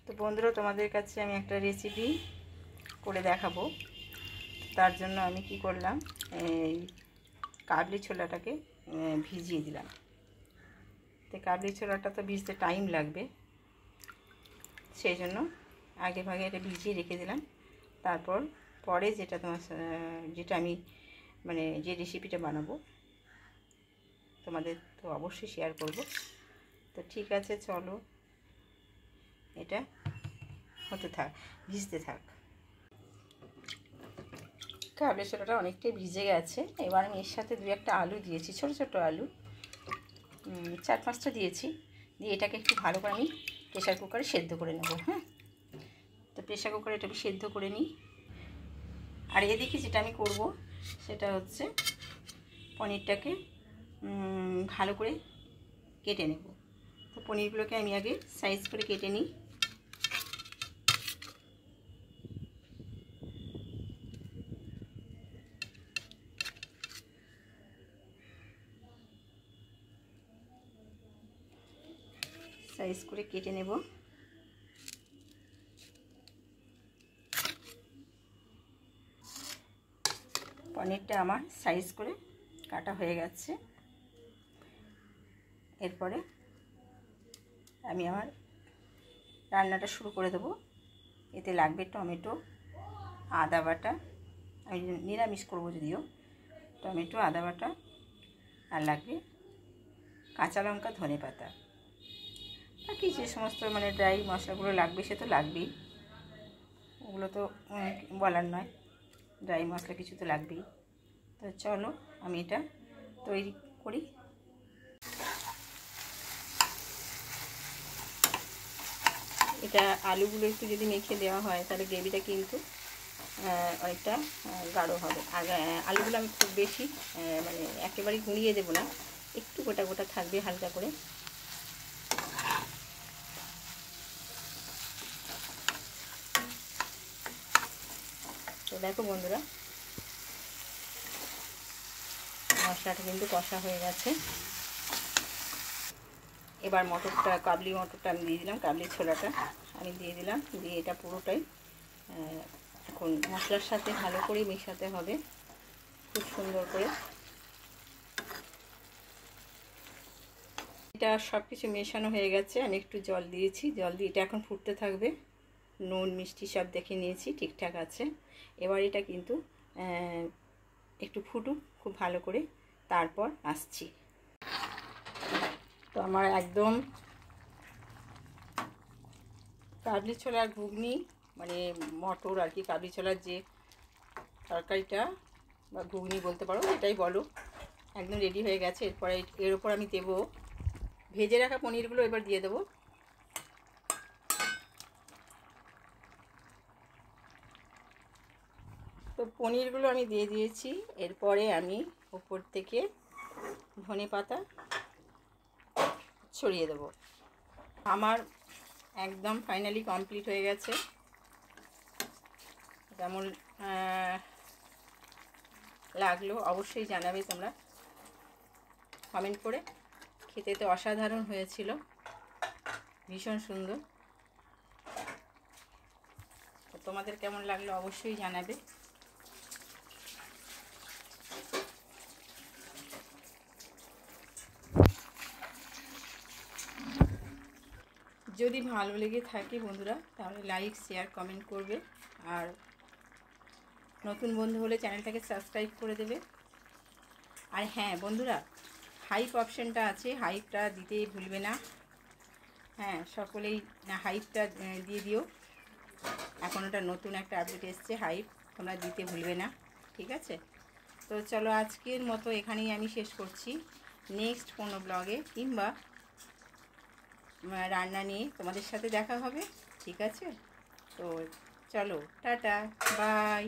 তো বন্ধুরা, তোমাদের কাছে আমি একটা রেসিপি করে দেখাবো। তার জন্য আমি কি করলাম, এই কাবলি ছোলাটাকে ভিজিয়ে দিলাম। তো কাবলি ছোলাটা তো ভিজতে টাইম লাগবে, সেই জন্য আগে ভাগে এটা ভিজিয়ে রেখে দিলাম। তারপর পরে যেটা আমি যে রেসিপিটা বানাবো তোমাদের তো অবশ্যই শেয়ার করব। তো ঠিক আছে, চলো এটা হতে থাক, ভিজতে থাক। কাবলি ছোলাটা অনেকটাই ভিজে গেছে। এবার আমি এর সাথে 2-1টা আলু দিয়েছি, ছোট ছোট আলু 4-5টা দিয়েছি। দিয়ে এটাকে একটু ভালো করে আমি প্রেশার কুকারে সেদ্ধ করে নেব। হ্যাঁ, তো প্রেশার কুকারে এটা আমি সেদ্ধ করে নিই। আর এদিকে যেটা আমি করব সেটা হচ্ছে পনিরটাকে ভালো করে কেটে নেব। তো পনিরগুলোকে আমি আগে সাইজ করে কেটে নিই। সাইজ করে কেটে নেব। পনিরটা আমার সাইজ করে কাটা হয়ে গেছে। এরপরে আমি আমার রান্নাটা শুরু করে দেবো। এতে লাগবে টমেটো, আদা বাটা, আমি নিরামিষ করবো যদিও, টমেটো, আদা বাটা, আর লাগবে কাঁচা লঙ্কা, ধনে পাতা। বাকি যে সমস্ত ড্রাই মশলাগুলো লাগবে সে তো লাগবেই, ওগুলো তো বলার নয়, ড্রাই মশলা কিছু তো লাগবেই। তো চলো আমি এটা তৈরি করি। এটা আলুগুলো একটু যদি মেখে দেওয়া হয় তাহলে গ্রেভিটা কিন্তু অনেকটা গাঢ় হবে। আর আলুগুলো আমি খুব বেশি একেবারেই গুঁড়িয়ে দেবো না, একটু গোটা গোটা থাকবে হালকা করে। তো দেখো বন্ধুরা, মশলাটা কিন্তু কষা হয়ে গেছে। এবার কাবলি মটরটা আমি দিয়ে দিলাম, কাবলি ছোলাটা আমি দিয়ে দিলাম। দিয়ে এটা পুরোটাই এখন মশলার সাথে ভালো করে মেশাতে হবে, খুব সুন্দর করে। এটা সব কিছু মেশানো হয়ে গেছে। আমি একটু জল দিয়েছি, জল দিয়ে এটা এখন ফুটতে থাকবে। নুন মিষ্টি সব দেখে নিয়েছি, ঠিকঠাক আছে। এবার এটা কিন্তু একটু ফুটুক খুব ভালো করে, তারপর আসছি। তো আমার একদম কাবলি ছোলার ঘুগনি মটর আর কি, কাবলি ছোলার যে তরকারিটা বা ঘুগনি বলতে পারো, এটাই বলো, একদম রেডি হয়ে গেছে। এরপরে এর ওপর আমি দেবো ভেজে রাখা পনিরগুলো, এবার দিয়ে দেবো। তো পনিরগুলো আমি দিয়ে দিয়েছি। এরপরে আমি উপর থেকে ধনে পাতা ছড়িয়ে দেবো। আমার একদম ফাইনালি কমপ্লিট হয়ে গেছে। কেমন লাগলো অবশ্যই জানাবে তোমরা কমেন্ট করে। খেতে তো অসাধারণ হয়েছিল, ভীষণ সুন্দর। তো তোমাদের কেমন লাগলো অবশ্যই জানাবে। যদি ভালো লেগে থাকে বন্ধুরা, তাহলে লাইক, শেয়ার, কমেন্ট করবে। আর নতুন বন্ধু হলে চ্যানেলটাকে সাবস্ক্রাইব করে দেবে। আর হ্যাঁ বন্ধুরা, হাইপ অপশানটা আছে, হাইপটা দিতে ভুলবে না। হ্যাঁ, সকলেই হাইপটা দিয়ে দিও। এখন ওটা নতুন একটা আপডেট এসছে, হাইপ তোমরা দিতে ভুলবে না, ঠিক আছে? তো চলো আজকের মতো এখানেই আমি শেষ করছি। নেক্সট কোনো ব্লগে কিংবা রান্না নিয়ে তোমাদের সাথে দেখা হবে, ঠিক আছে? তো চলো, টাটা, বাই।